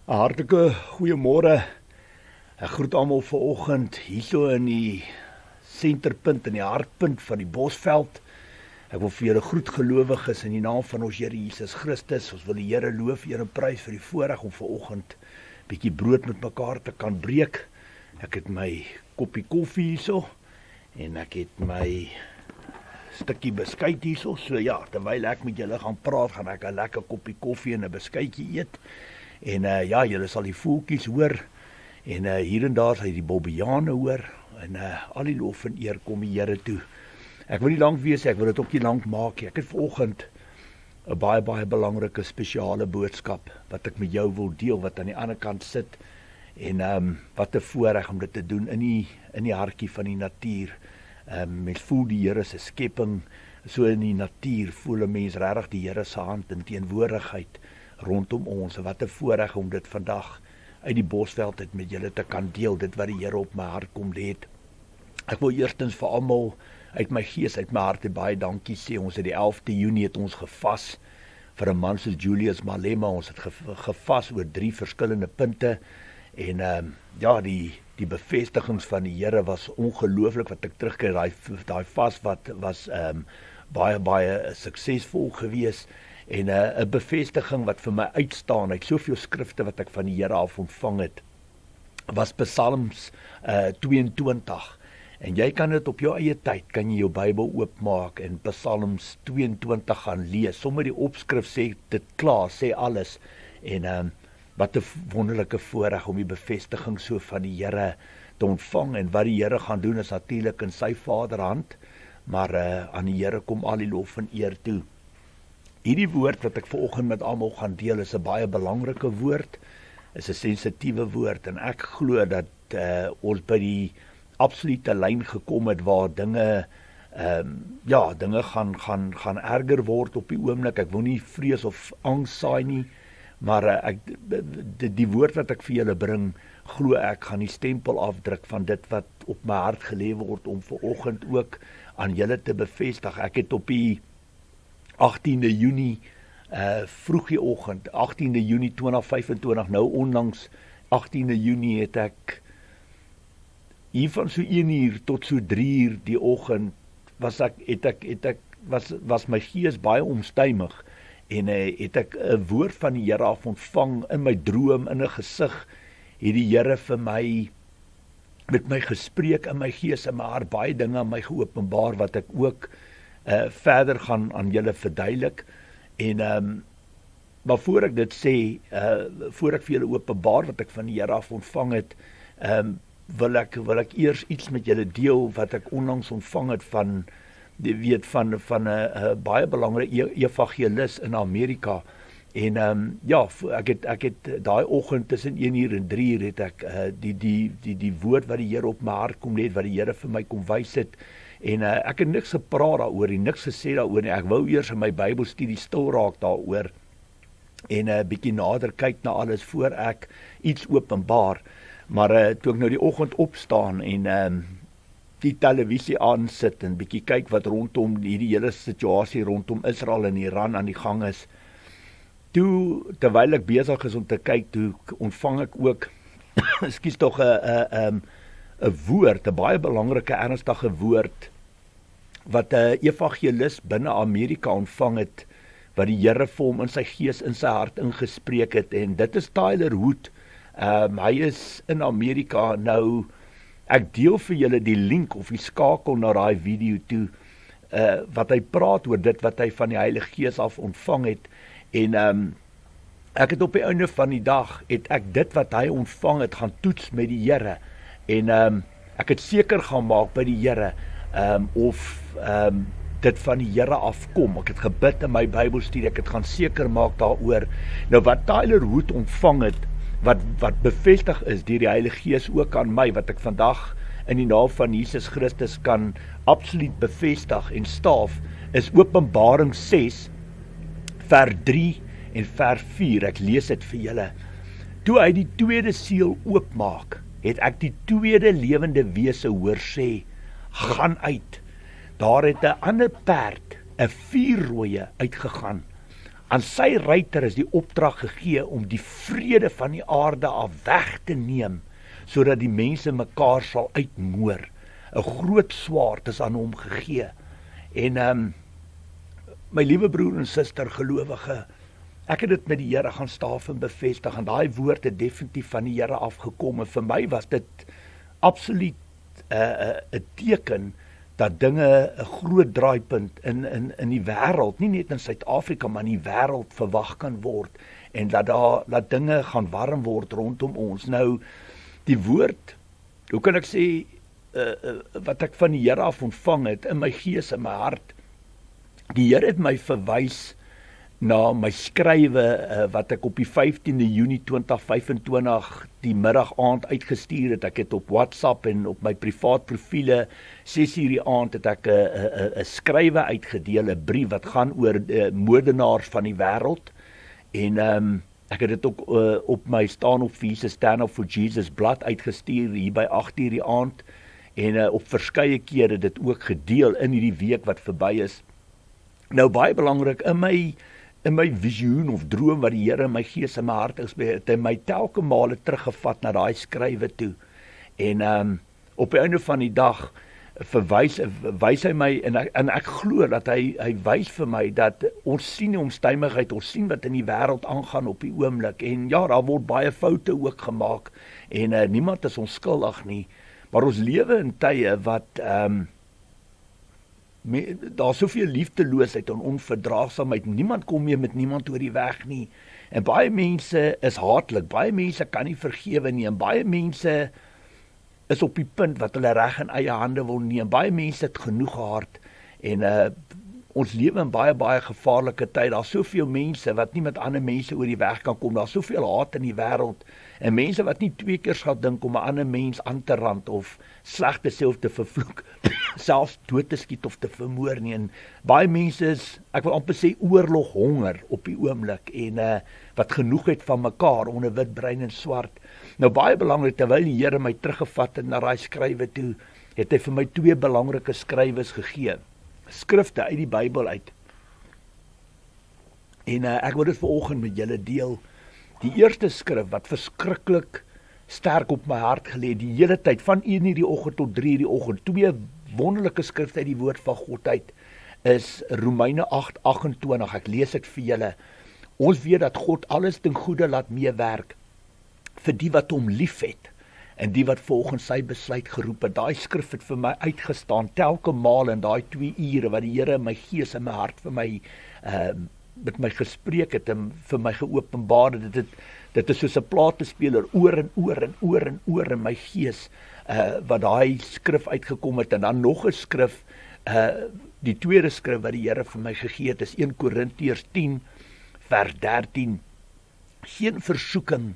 Hartlike goeiemôre. Ek groet almal vanoggend hierso in die senterpunt in die hartpunt van die Bosveld. Ek wil vir julle groet gelowiges in die naam van ons Here Jesus Christus. Ons wil die Here loof, eer en prys vir die voorreg om vanoggend bietjie brood met mekaar te kan breek. Ek het my koppie koffie hierso en ek het my stukkie beskuit hierso. So ja, terwyl ek met julle gaan praat, gaan ek 'n lekker koppie koffie en 'n beskuitjie eet. En ja, julle sal die voeltjies hoor en hier en daar sal jy die bobbejane hoor en al die lof en eer kom die Here toe. Ek wil nie lank wees, ek wil dit ook nie lank maak nie. Ek het vanoggend 'n baie belangrike spesiale boodskap wat ek met jou wil deel, wat aan die ander kant sit en wat 'n voorreg om dit te doen in die hartjie van die natuur. Mens voel die Here se skepping so in die natuur, voel 'n mens regtig die Here se hand en teenwoordigheid rondom ons. En wat 'n voorreg om dit vandag uit die Bosveld uit met julle te kan deel, dit wat die Here op my hart kom lê het. Ek wil eerstens vir almal uit my gees, uit my hart baie dankie sê. Ons het die 11de Junie het ons gevas vir 'n man soos Julius Malema. Ons het gevas oor 3 verskillende punte en ja, die bevestigings van die Here was ongelooflik wat ek terugkry. Daai vas wat was baie suksesvol geweest. En 'n bevestiging wat vir my uitstaan uit soveel skrifte wat ek van die Here af ontvang het, was Psalms 22. En jy kan dit op jou eie tyd, kan jy jou Bybel oopmaak en Psalms 22 gaan lees. Sommer die opskrif sê dit klaar, sê alles. En wat 'n wonderlike voorreg om die bevestiging so van die Here te ontvang. En wat die Here gaan doen is natuurlik in sy Vaderhand, maar aan die Here kom al die lof en eer toe. Hierdie woord wat ek vanoggend met almal gaan deel is 'n baie belangrike woord, is 'n sensitiewe woord en ek glo dat ons by die absolute lyn gekom het waar dinge dinge gaan erger word op die oomblik. Ek wil nie vrees of angs saai nie, maar die woord wat ek vir julle bring, glo ek gaan die stempel afdruk van dit wat op my hart gelê word om vanoggend ook aan julle te bevestig. Ek het op die 18de Junie, vroeg die oggend, 18de Junie 2025, nou onlangs 18de Junie het ek hier van so 1 uur tot so 3 uur die oggend was my gees baie omstuimig en het ek 'n woord van die Here af ontvang in my droom, in 'n gesig, het die Here vir my met my gespreek in my gees en my hart, baie dinge aan my geopenbaar wat ek ook verder gaan aan julle verduidelik. En maar voor ek dit sê, voor ek vir julle openbaar wat ek van die Here af ontvang het, wil ek eers iets met julle deel wat ek onlangs ontvang het van 'n baie belangrike evangelis in Amerika. En ja, ek het daai oggend tussen 1 uur en 3 uur het ek die woord wat die Here op my hart kom lê, wat die Here vir my kom wys het. En ek het niks gepraat daaroor nie, niks gesê daaroor nie. Ek wou eers in my Bybelstudie stil raak daaroor en bietjie nader kyk na alles voor ek iets openbaar. Maar toe ek nou die oggend opstaan en die televisie aansit en bietjie kyk wat rondom hierdie hele situasie rondom Israel en Iran aan die gang is, terwyl ek besig is om te kyk, toe ontvang ek ook ekskuus tog 'n woord, 'n baie belangrike, ernstige woord wat 'n evangelis binne Amerika ontvang het, wat die Here vir hom in sy gees, in sy hart ingespreek het, en dit is Tyler Hood. Hy is in Amerika nou. Ek deel vir julle die link of die skakel na daai video toe, wat hy praat oor dit wat hy van die Heilige Gees af ontvang het. En ek het op die einde van die dag, het ek dit wat hy ontvang het, gaan toets met die Here. En ek het seker gaan maak by die Here, of dit van die Here afkom. Ek het gebid in my Bybelstudie, ek het gaan seker maak daaroor. Nou wat Tyler Hood ontvang het, wat bevestig is deur die Heilige Gees ook aan my, wat ek vandag in die naam van Jesus Christus kan absoluut bevestig en staaf, is Openbaring 6 vers 3 en vers 4. Ek lees dit vir julle. Toe hy die tweede seël oopmaak, het ek die tweede lewende wese hoor sê, gaan uit. Daar het 'n ander perd, 'n vuurrooie, uitgegaan. Aan sy ruiter is die opdrag gegee om die vrede van die aarde af weg te neem, sodat die mense mekaar sal uitmoor. 'n Groot swaard is aan hom gegee. En my liewe broer en suster gelowige, ek het dit met die Here gaan staaf en bevestig, en daai woord het definitief van die Here afgekom, en vir my was dit absoluut 'n teken dat dinge 'n groot draaipunt in die wêreld, nie net in Suid-Afrika, maar in die wêreld verwag kan word, en dat dinge gaan warm word rondom ons. Nou, die woord, hoe kan ek sê, wat ek van die Here af ontvang het, in my gees en my hart, die Here het my verwys na my skrywe wat ek op die 15de Junie 2025 die middag aand uitgestuur het. Ek het op WhatsApp en op my privaat profiele 6:00 die aand het ek 'n skrywe uitgedeel, 'n brief wat gaan oor moordenaars van die wêreld. En ek het dit ook op my Stand Up for Jesus blad uitgestuur hier by 8:00 die aand, en op verskeie kere dit ook gedeel in hierdie week wat verby is. Nou baie belangrik, in my visioen of droom wat die Here in my gees en my hart het hy my telke male teruggevat na daai skrywe toe. En op die einde van die dag wys hy my, en ek glo dat hy wys vir my dat ons sien die omstandigheid, ons sien wat in die wêreld aangaan op die oomblik, en ja, daar word baie foute ook gemaak, en niemand is onskuldig nie, maar ons lewe in tye wat daar soveel liefdeloosheid en onverdraagsaamheid, niemand kom meer met niemand oor die weg nie, en baie mense is haatlik, baie mense kan nie vergewe nie, en baie mense is op die punt wat hulle reg in eie hande wil neem, baie mense het genoeg gehad, en ons lewe in baie gevaarlike tyd, daar soveel mense wat nie met ander mense oor die weg kan kom, daar soveel haat in die wêreld, en mense wat nie 2 keer sal dink om 'n ander mens aan te rand, of sleg te sê of te vervloek, selfs dood te skiet of te vermoor nie, en baie mense is, ek wil amper sê, oorlog honger op die oomblik, en wat genoeg het van mekaar, onder wit, bruin en swart. Nou baie belangrik, terwyl die Here my teruggevat het na daai skrywe toe, het hy vir my 2 belangrike skrywes gegee, skrifte uit die Bybel uit, en ek wil dit vanoggend met julle deel. Die eerste skrif wat verskriklik sterk op my hart gelê die hele tyd, van 1:00 die oggend tot 3:00 die oggend, 2 wonderlike skrifte uit die woord van God uit, is Romeine 8:28, ek lees dit vir julle. Ons weet dat God alles ten goeie laat meewerk vir die wat hom liefhet, en die wat volgens sy besluit geroep het. Daai skrif het vir my uitgestaan, telke maal in daai 2 ure, wat die Here in my gees en my hart vir my, met my gespreek het, en vir my geopenbaar het. Dit is soos 'n platespeler, oor en oor in my gees, wat daai skrif uitgekom het, en dan nog 'n skrif, die tweede skrif wat die Here vir my gegee het, is 1 Korintiërs 10, vers 13. Geen versoeking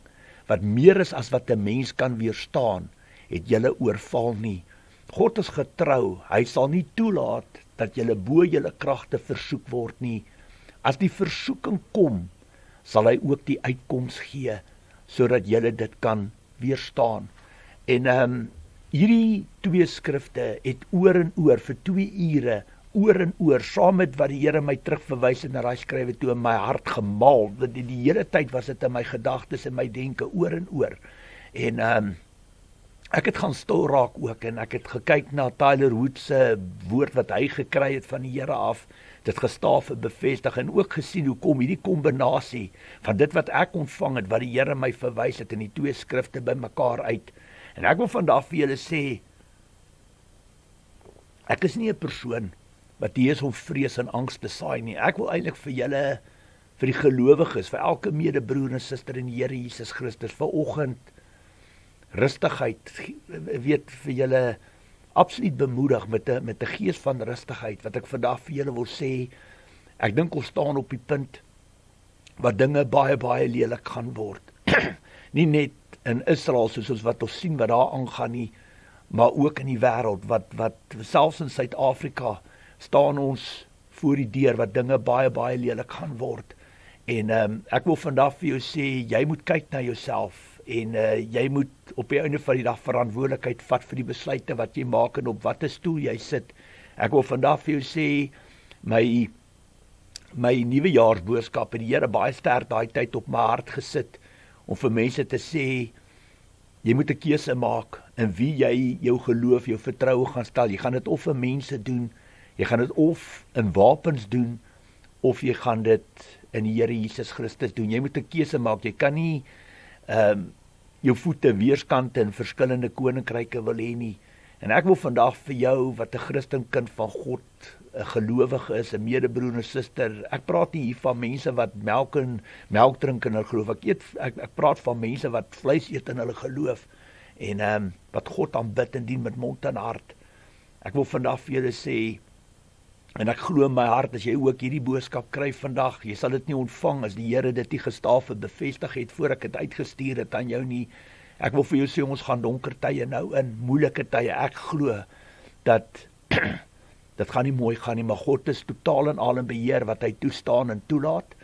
wat meer is as wat 'n mens kan weerstaan, het julle oorval nie. God is getrou, hy sal nie toelaat dat julle bo julle kragte versoek word nie. As die versoeking kom, sal hy ook die uitkoms gee, sodat julle dit kan weerstaan. En hierdie 2 skrifte het oor en oor vir 2 ure, oor en oor, saam met wat die Here my terugverwys het na daai skrywe toe, in my hart gemaal. Die hele tyd was dit in my gedagtes en my denke, oor en oor. En ek het gaan stil raak ook, en ek het gekyk na Tyler Woods se woord wat hy gekry het van die Here af, dit gestaaf en bevestig, en ook gesien hoe kom hierdie kombinasie van dit wat ek ontvang het, wat die Here my verwys het, in die 2 skrifte by mekaar uit. En ek wil vandag vir julle sê, ek is nie 'n persoon wat hier is om vrees en angs te saai nie. Ek wil eintlik vir julle, vir die gelowiges, vir elke medebroer en suster in die Here Jesus Christus, vanoggend rustigheid, weet, vir julle absoluut bemoedig met 'n gees van rustigheid, wat ek vandag vir julle wil sê. Ek dink ons staan op die punt wat dinge baie lelik gaan word. Nie net in Israel soos wat ons sien wat daar aangaan nie, maar ook in die wêreld, wat selfs in Suid-Afrika staan ons voor die deur wat dinge baie lelik gaan word. En ek wil vandag vir jou sê, jy moet kyk na jouself, en jy moet op die einde van die dag verantwoordelikheid vat vir die besluite wat jy maak, en op watter stoel jy sit. Ek wil vandag vir jou sê, my my nuwejaarsboodskap het die Here baie sterk daai tyd op my hart gesit om vir mense te sê, jy moet 'n keuse maak in wie jy jou geloof, jou vertroue gaan stel. Jy gaan dit of vir mense doen, jy gaan dit of in wapens doen, of jy gaan dit in die Here Jesus Christus doen. Jy moet 'n keuse maak. Jy kan nie jou voete weerskante in verskillende koninkryke wil hê nie. En ek wil vandag vir jou wat 'n Christenkind van God, 'n gelowige is, 'n medebroer en suster. Ek praat nie hier van mense wat melk drink in hulle geloof. Ek praat van mense wat vleis eet in hulle geloof en wat God aanbid en dien met mond en hart. Ek wil vandag vir julle sê, en ek glo in my hart, as jy ook hierdie boodskap kry vandag, jy sal dit nie ontvang as die Here dit nie gestaaf en bevestig het voor ek het uitgestuur het aan jou nie. Ek wil vir jou sê, ons gaan donker tye nou in, moeilike tye. Ek glo dat dit gaan nie mooi gaan nie, maar God is totaal en al in beheer wat hy toestaan en toelaat.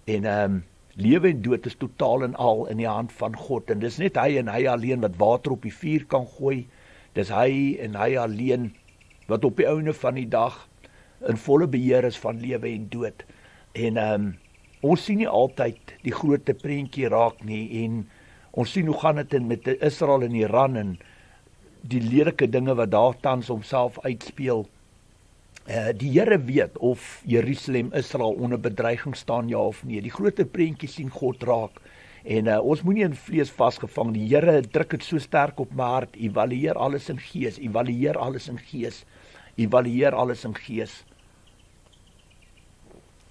En lewe en dood is totaal en al in die hand van God. En dis net hy en hy alleen wat water op die vuur kan gooi. Dis hy en hy alleen wat op die einde van die dag in volle beheer is van lewe en dood. En ons sien nie altyd die groot prentjie raak nie, en ons sien hoe gaan dit met Israel en Iran en die lelike dinge wat daar tans homself uitspeel. Die Here weet of Jerusalem, Israel onder bedreiging staan, ja of nee. Die groot prentjie sien God raak. En ons moenie in vlees vasgevang. Die Here druk dit so sterk op my hart. Evalueer alles in gees, evalueer alles in gees. Evalueer alles in gees.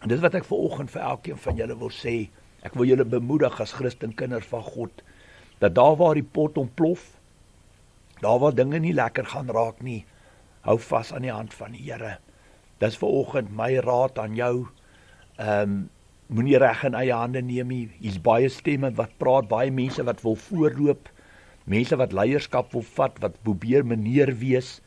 En dis wat ek vanoggend vir elkeen van julle wil sê. Ek wil julle bemoedig as Christenkinders van God, dat daar waar die pot ontplof, daar waar dinge nie lekker gaan raak nie, hou vas aan die hand van die Here. Dis vanoggend my raad aan jou. Moenie reg in eie hande neem nie. Hier's baie stemme wat praat, baie mense wat wil voorloop, mense wat leierskap wil vat, wat probeer meneer wees,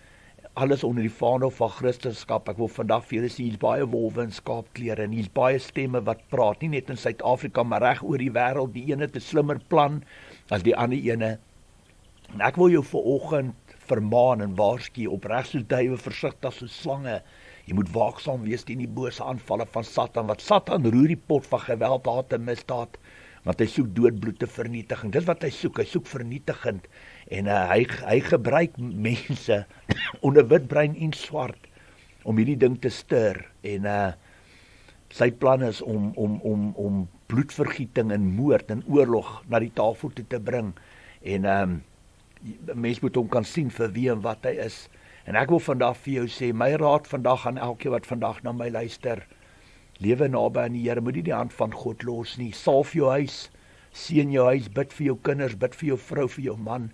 alles onder die vaandel van Christendom. Ek wil vandag vir julle sê, hier's baie wolwe in skaapklere en hier's baie stemme wat praat, nie net in Suid-Afrika, maar reg oor die wêreld. Die ene het 'n slimmer plan as die ander ene. En ek wil jou vanoggend vermaan en waarsku, opreg soos duwe, versigtig soos slange. Jy moet waaksaam wees teen die bose aanvalle van Satan, want Satan roer die pot van geweld, haat en misdaad, want hy soek dood, bloed, vernietiging. Dis wat hy soek vernietigend. En hy gebruik mense onder wit, bruin en swart om hierdie ding te stuur. En sy plan is om bloedvergieting en moord en oorlog na die tafel toe te bring. En mens moet hom kan sien vir wie en wat hy is. En ek wil vandag vir jou sê, my raad vandag aan elkeen wat vandag na my luister, lewe naby aan die Here, moet nie die hand van God los nie. Salf jou huis, seën jou huis, bid vir jou kinders, bid vir jou vrou, vir jou man.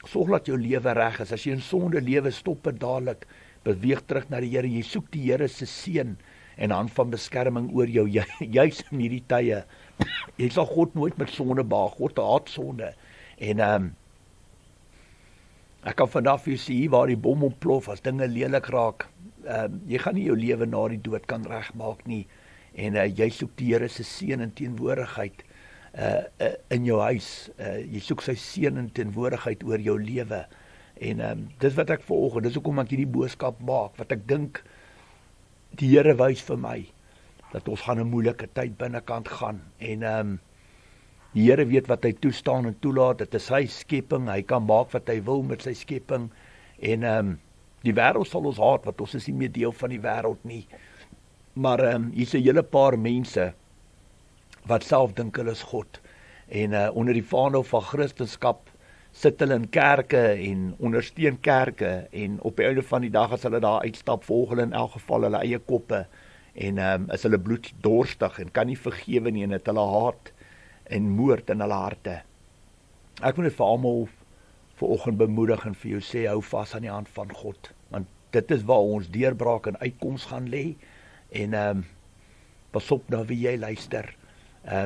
Sorg dat jou lewe reg is. As jy in sonde lewe, stop dit dadelik. Beweeg terug na die Here. Jy soek die Here se seën en hand van beskerming oor jou, juis in hierdie tye. Jy sal God nooit met sonde behaag. God haat sonde. En ek kan vandag vir jou sê, hier waar die bom ontplof, as dinge lelik raak, jy gaan nie jou lewe na die dood kan regmaak nie. En jy soek die Here se seën en teenwoordigheid in jou huis. Jy soek sy seën en teenwoordigheid oor jou lewe. En dis wat ek vanoggend, dis hoekom ek hierdie boodskap maak, wat ek dink die Here wys vir my, dat ons gaan 'n moeilike tyd binnekant gaan. En die Here weet wat hy toestaan en toelaat. Dit is sy skepping, hy kan maak wat hy wil met sy skepping. En die wêreld sal ons haat, want ons is nie meer deel van die wêreld nie. Maar hier's 'n hele paar mense wat self dink hulle is God. En onder die vaandel van Christendom sit hulle in kerke en ondersteun kerke. En op die einde van die dag, as hulle daar uitstap, volg hulle in elk geval hulle eie koppe. En is hulle bloeddorstig en kan nie vergewe nie, en het hulle haat en moord in hulle harte. Ek wil net vir almal vanoggend bemoedig en vir jou sê, hou vas aan die hand van God, want dit is waar ons deurbraak en uitkoms gaan lê. En pas op na wie jy luister.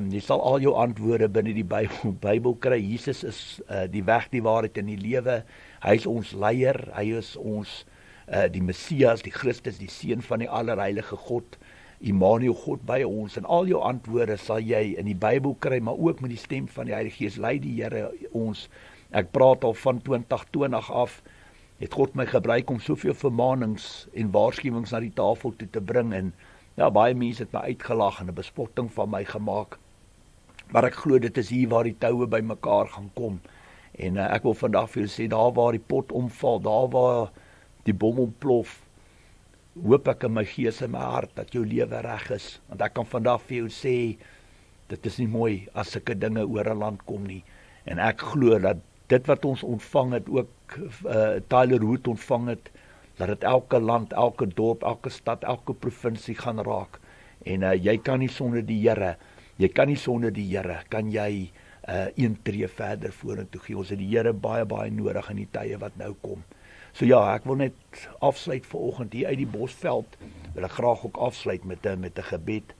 Jy sal al jou antwoorde binne die Bybel kry. Jesus is die weg, die waarheid en die lewe. Hy is ons leier, hy is ons die Messias, die Christus, die Seun van die allerheilige God, Immanuel, God by ons. En al jou antwoorde sal jy in die Bybel kry, maar ook met die stem van die Heilige Gees lei die Here ons. Ek praat al van 2020 af, het God my gebruik om soveel vermaanings en waarskuwings na die tafel toe te bring. En Ja, baie mense het my uitgelag en 'n bespotting van my gemaak. Maar ek glo dit is hier waar die toue bymekaar gaan kom. En ek wil vandag vir julle sê, daar waar die pot omval, daar waar die bom ontplof, hoop ek in my gees en my hart dat jou lewe reg is. Want ek kan vandag vir jou sê, dit is nie mooi as sulke dinge oor 'n land kom nie. En ek glo dat dit wat ons ontvang het, ook Tyler Hood ontvang het, dat dit elke land, elke dorp, elke stad, elke provinsie gaan raak. En jy kan nie sonder die Here, kan jy een tree verder vorentoe gee. Ons het die Here baie, baie nodig in die tye wat nou kom. So ja, ek wil net afsluit vanoggend hier uit die Bosveld. Wil ek graag ook afsluit met 'n gebed.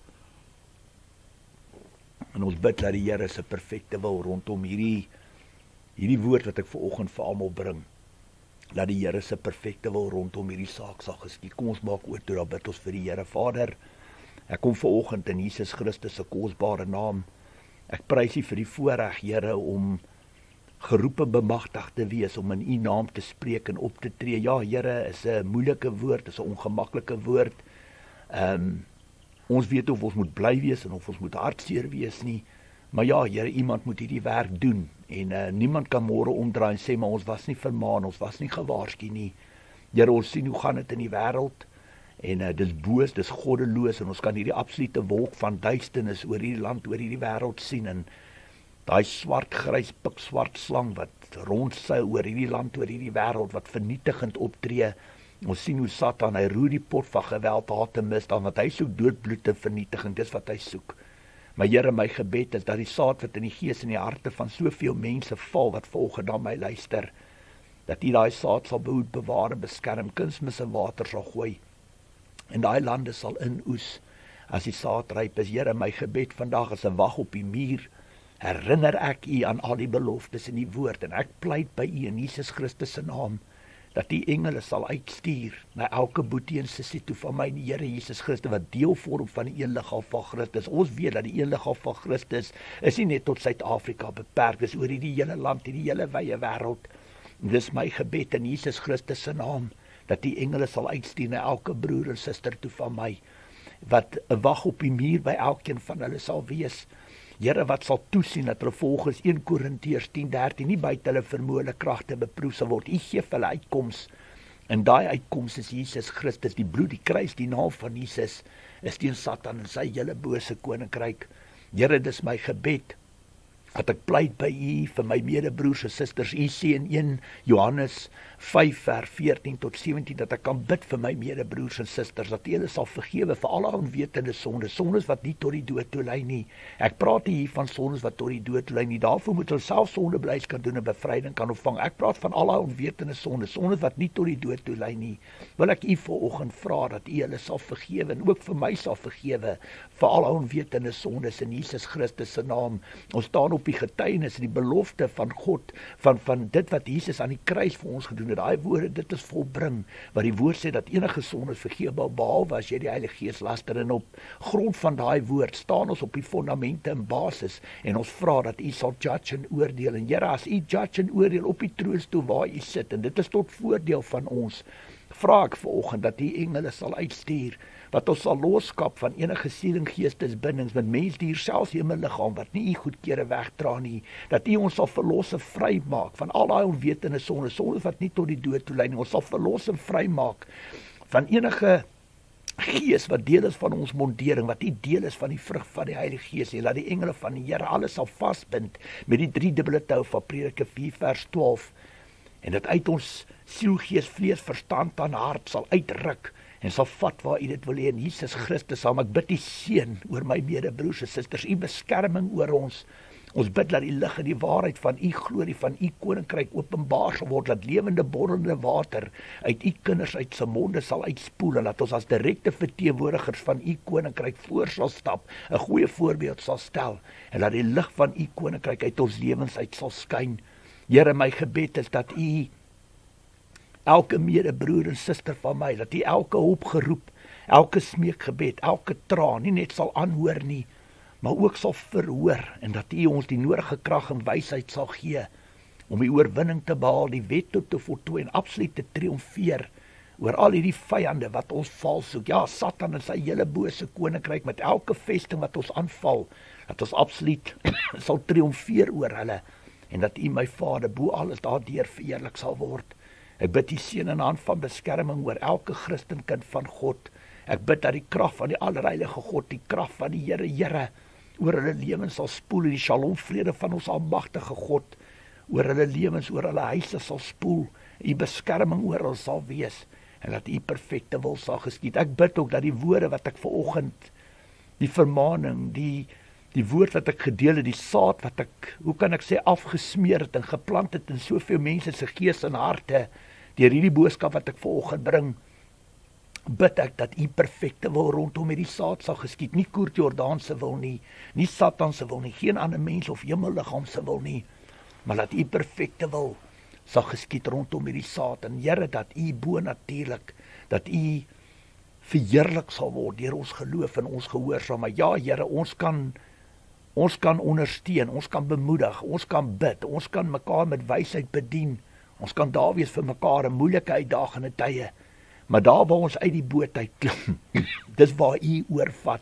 En ons bid dat die Here se perfekte wil rondom hierdie woord wat ek vanoggend vir almal bring. Dat die Here se perfekte wil rondom hierdie saak sal geskied. Kom ons maak oor toe, dan bid ons vir die Here. Vader, ek kom vanoggend in Jesus Christus se kosbare naam. Ek prys U vir die voorreg, Here, om geroepe bemagtig te wees, om in U naam te spreek en op te tree. Ja, Here, is 'n moeilike woord, is 'n ongemaklike woord. Ons weet of ons moet bly wees en of ons moet hartseer wees nie. Maar ja, Here, iemand moet hierdie werk doen. En niemand kan môre omdraai en sê, maar ons was nie vermaan, ons was nie gewaarsku nie. Here, ons sien hoe gaan dit in die wêreld. En dis boos, dis goddeloos, en ons kan hierdie absolute wolk van duisternis oor hierdie land, oor hierdie wêreld sien. En daai swart-grys pikswart slang wat rondseil oor hierdie land, oor hierdie wêreld, wat vernietigend optree. Ons sien hoe Satan, hy roer die pot van geweld, haat en misdaad, want hy soek doodbloed en vernietiging, dis wat hy soek. Maar Here, my gebed is dat die saad wat in die gees en die harte van soveel mense val, wat vanoggend na my luister, dat U daai saad sal behoed, bewaar en beskerm, kunsmis en water sal gooi, en daai lande sal inoes, as die saad ryp is. Here, my gebed vandag is 'n wag op die muur, herinner ek U aan al die beloftes in die woord, en ek pleit by U in Jesus Christus se naam, dat die engele sal uitstuur na elke boetie en sussie toe van my, die Here Jesus Christus, wat deel vorm van die een liggaam van Christus. Ons weet dat die een liggaam van Christus is nie net tot Suid-Afrika beperk, dis oor hierdie hele land, hierdie hele wye wêreld. Dis my gebed in Jesus Christus se naam, dat die engele sal uitstuur na elke broer en suster toe van my, wat 'n wag op die muur by elkeen van hulle sal wees. Here, wat sal toesien dat hulle volgens 1 Korintiërs 10:13 nie buite hulle vermoë kragte beproef sal word. U gee vir hulle uitkoms, en daai uitkoms is Jesus Christus, die bloed, die kruis, die naam van Jesus is teen Satan en sy hele bose koninkryk. Here, dis my gebed, dat ek pleit by U vir my medebroers en susters. U sê in 1 Johannes 5 vers 14 tot 17 dat ek kan bid vir my medebroers en susters, dat hulle sal vergewe vir alle onwetende sondes, sondes wat nie tot die dood toe lei nie. Ek praat hier van sondes wat tot die dood lei nie. Daarvoor moet hulle self sondebeleid kan doen en bevryding kan ontvang. Ek praat van alle onwetende sondes, sondes wat nie tot die dood toe lei nie. Wil ek U vanoggend vra dat U hulle sal vergewe en ook vir my sal vergewe vir alle onwetende sondes in Jesus Christus se naam. Ons staan op die getuienis en die belofte van God, van dit wat Jesus aan die kruis vir ons gedoen het. Daai woorde, dit is volbring, wat die woord sê dat enige sonde is vergeefbaar, behalwe as jy die Heilige Gees laster. En op grond van daai woord staan ons op die fondamente en basis, en ons vra dat U sal judge en oordeel. En Here, as U judge en oordeel op die troonstoel waar U sit, en dit is tot voordeel van ons, vra ek vanoggend dat U engele sal uitstuur, wat ons sal loskap van enige siel en geestesbindings met mens, dier, selfs hemelliggaam wat nie U goedkeur wegdra nie, dat U ons sal verlos en vry maak van al daai onwetende sondes, sondes wat nie tot die dood toe lei nie. Ons sal verlos en vry maak van enige gees wat deel is van ons mondering, wat nie deel is van die vrug van die Heilige Gees nie. Laat die engele van die Here alles sal vasbind met die 3 dubbele tou van Prediker 4 vers 12, en dat uit ons siel, gees, vlees, verstand en hart sal uitruk en sal vat waar U dit wil hê. In Jesus Christus sal ek bid U seën oor my medebroers en susters, U beskerming oor ons. Ons bid dat die lig en die waarheid van U glorie, van U koninkryk openbaar sal word, dat lewende borrelende water uit U kinders uit se monde sal uitspoel, en dat ons as direkte verteenwoordigers van U koninkryk voor sal stap, 'n goeie voorbeeld sal stel, en dat die lig van U koninkryk uit ons lewens uit sal skyn. Here, my gebed is dat U elke medebroer en suster van my, dat U elke hulpgeroep, elke smeekgebed, elke traan nie net sal aanhoor nie, maar ook sal verhoor, en dat U ons die nodige krag en wysheid sal gee om die oorwinning te behaal, die wet tot te voltooi en absoluut te triomfeer oor al hierdie vyande wat ons val soek. Ja, Satan en sy hele bose koninkryk met elke vesting wat ons aanval, dat ons absoluut sal triomfeer oor hulle, en dat U, my Vader, bo alles daardeur verheerlik sal word. Ek bid U seën en hand van beskerming oor elke Christenkind van God. Ek bid dat die krag van die allerheilige God, die krag van die Here, oor hulle lewens sal spoel, en die shalom vrede van ons almagtige God, oor hulle lewens, oor hulle huise sal spoel, U beskerming oor hulle sal wees, en dat U perfekte wil sal geskied. Ek bid ook dat die woorde wat ek vanoggend, die vermaning, die woord wat ek gedeel het, die saad wat ek, hoe kan ek sê, afgesmeer het en geplant het in soveel mense se gees en harte, deur hierdie boodskap wat ek vanoggend bring, bid ek dat U perfekte wil rondom hierdie saad sal geskied, nie Koert Jordaan se wil nie, nie Satan se wil nie, geen ander mens of hemelliggaam se wil nie, maar dat U perfekte wil sal geskied rondom hierdie saad, en Here, dat U bonatuurlik, dat U verheerlik sal word deur ons geloof en ons gehoorsaam. Maar ja, Here, ons kan ondersteun, ons kan bemoedig, ons kan bid, ons kan mekaar met wysheid bedien, ons kan daar wees vir mekaar in moeilike uitdagende tye, maar daar waar ons uit die boot uit klim, dis waar U oorvat,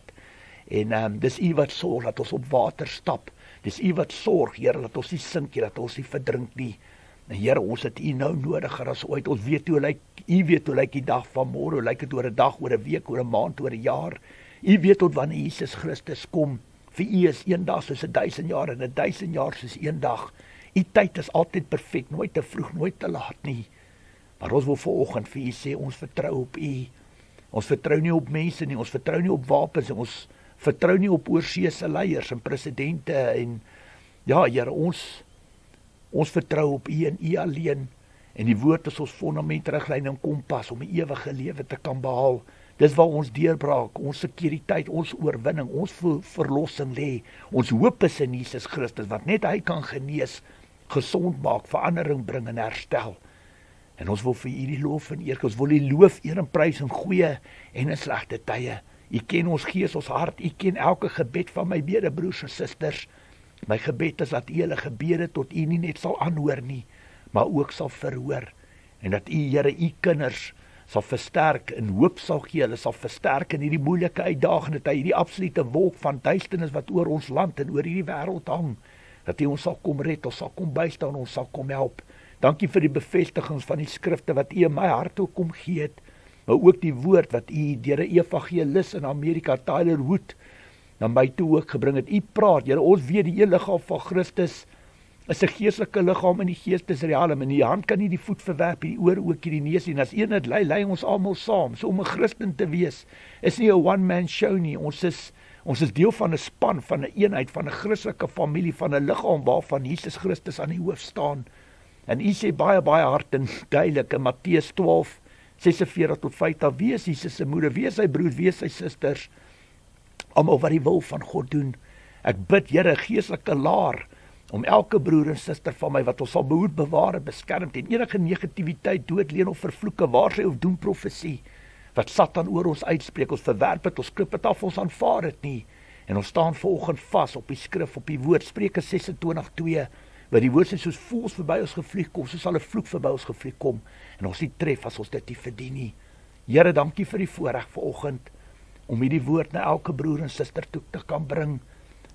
en dis U wat sorg dat ons op water stap, dis U wat sorg, Here, dat ons nie sink nie, dat ons nie verdrink nie. En Here, ons het U nou nodiger as ooit. Ons weet hoe lyk, U weet hoe lyk die dag van môre, hoe lyk dit oor 'n dag, oor 'n week, oor 'n maand, oor 'n jaar. U weet tot wanneer Jesus Christus kom. Vir U is een dag soos 1000 jaar en 1000 jaar soos een dag. U tyd is altyd perfek, nooit te vroeg, nooit te laat nie. Maar ons wil vanoggend vir U sê, ons vertrou op U. Ons vertrou nie op mense nie, ons vertrou nie op wapens, en ons vertrou nie op oorseese leiers en presidente, en ja, Here, ons vertrou op U en U alleen, en die woord is ons fondament, riglyn en kompas om 'n ewige lewe te kan behaal. Dis waar ons deurbraak, ons sekuriteit, ons oorwinning, ons verlossing lê. Ons hoop is in Jesus Christus, want net Hy kan genees, gesond maak, verandering bring en herstel. En ons wil vir U die lof en eer, ons wil U loof, eer en prys in goeie en in slegte tye. U ken ons gees, ons hart, U ken elke gebed van my medebroers en susters. My gebed is dat U hulle gebede tot U nie net sal aanhoor nie, maar ook sal verhoor, en dat U, Here, U kinders sal versterk, en hoop sal gee, hulle sal versterk in hierdie moeilike uitdagende tyd, hierdie absolute wolk van duisternis wat oor ons land en oor hierdie wêreld hang, dat U ons sal kom red, ons sal kom bystaan, ons sal kom help. Dankie vir die bevestigings van die skrifte wat U in my hart ook kom gee het, maar ook die woord wat U deur 'n evangelis in Amerika, Tyler Wood, na my toe ook gebring het. U praat, Here, ons weet die een liggaam van Christus is 'n geestelike liggaam in die geestesrealm, en die hand kan nie die voet verwerp, die oor ook nie, die neus nie, en as een het lei ons almal saam. So om 'n Christen te wees, is nie 'n one-man show nie, ons is deel van 'n span, van 'n eenheid, van 'n Christelike familie, van 'n liggaam waarvan Jesus Christus aan die hoof staan. En U sê baie hard en duidelik in Matteus 12:46-50, wie is Jesus se moeder, wie is sy broers, wie is sy susters, almal wat die wil van God doen. Ek bid, Here, geestelike laar, om elke broer en suster van my, wat ons sal behoed, bewaar en beskerm teen enige negativiteit, dood, leuen of vervloeke, waarsy of doen profesie, wat Satan oor ons uitspreek, ons verwerp het, ons klip het af, ons aanvaar het nie, en ons staan vanoggend vas op die skrif, op die woord, Spreuke 26:2, waar die woord sê, soos voëls verby ons gevlieg kom, so sal 'n vloek verby ons gevlieg kom, en ons nie tref as ons dit nie verdien nie. Here, dankie vir die voorreg vanoggend, om hierdie woord na elke broer en suster toe te kan bring.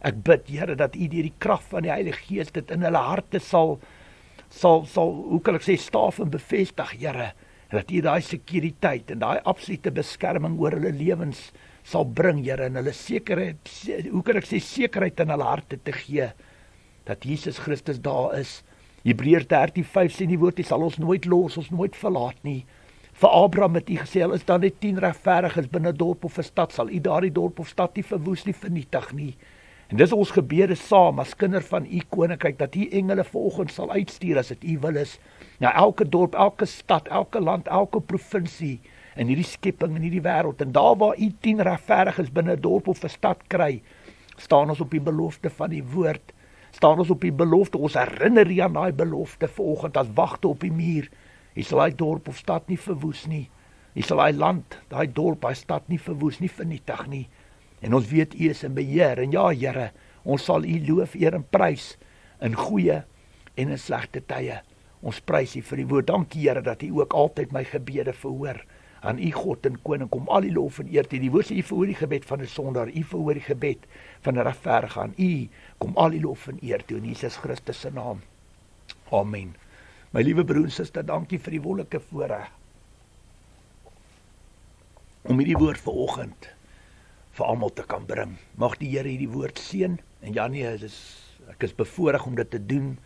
Ek bid, Here, dat U deur die krag van die Heilige Gees dit in hulle harte sal, hoe kan ek sê, staaf en bevestig, Here, en dat U daai sekuriteit en daai absolute beskerming oor hulle lewens sal bring, Here, en hulle sekerheid, hoe kan ek sê, sekerheid in hulle harte te gee, dat Jesus Christus daar is. Hebreërs 13:5 sê die woord, Hy sal ons nooit los, ons nooit verlaat nie. Vir Abraham het U gesê, al is daar net 10 regverdiges binne 'n dorp of 'n stad, sal U daardie dorp of stad nie verwoes nie, vernietig nie. En dis ons gebede saam as kinders van U koninkryk, dat U engele vanoggend sal uitstuur as dit U wil is, na elke dorp, elke stad, elke land, elke provinsie in hierdie skepping, in hierdie wêreld. En daar waar U 10 regverdiges binne 'n dorp of 'n stad kry, staan ons op die belofte van die woord, staan ons op die belofte, ons herinner U aan daai belofte vanoggend as wagte op die muur. Hy sal daai dorp of stad nie verwoes nie. Hy sal daai land, daai dorp, daai stad nie verwoes nie, vernietig nie. En ons weet U is in beheer, en ja, Here, ons sal U loof, eer en prys in goeie en in slegte tye. Ons prys U vir die woord. Dankie Here dat U ook altyd my gebede verhoor. Aan U God en Koning kom al die lof en eer toe. Die woord sê U verhoor die gebed van 'n sondaar, U verhoor die gebed van 'n regverdige. Aan U kom al die lof en eer toe in Jesus Christus se naam. Amen. My liewe broer en suster, dankie vir die wonderlike voorreg om hierdie woord vanoggend vir almal te kan bring. Mag die Here hierdie woord seën. En ja nee, ek is bevoorreg om dit te doen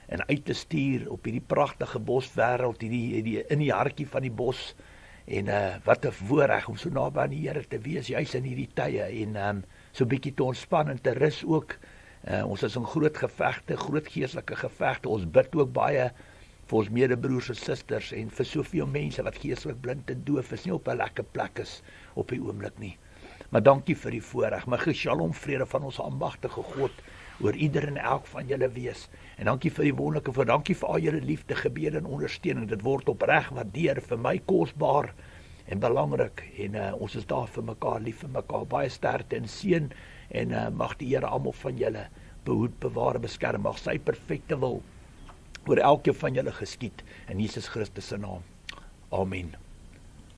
en uit te stuur op hierdie pragtige boswêreld, hierdie in die hartjie van die bos. En wat 'n voorreg om so naby aan die Here te wees, juis in hierdie tye, en so bietjie te ontspan en te rus ook. Ons is in groot gevegte, groot geestelike gevegte. Ons bid ook baie vir ons medebroers en susters en vir soveel mense wat geestelik blind en doof is, nie op 'n lekker plek is op die oomblik nie. Maar dankie vir die voorreg. Mag Shalom vrede van ons almagtige God oor ieder en elk van julle wees. En dankie vir die wonderlike voor. Dankie vir al julle liefde, gebede en ondersteuning. Dit word opreg waardeer, vir my kosbaar en belangrik. En ons is daar vir mekaar, lief vir mekaar. Baie sterkte en seën. En mag die Here almal van julle behoed, bewaar, beskerm. Mag sy perfekte wil oor elkeen van julle geskied in Jesus Christus se naam. Amen.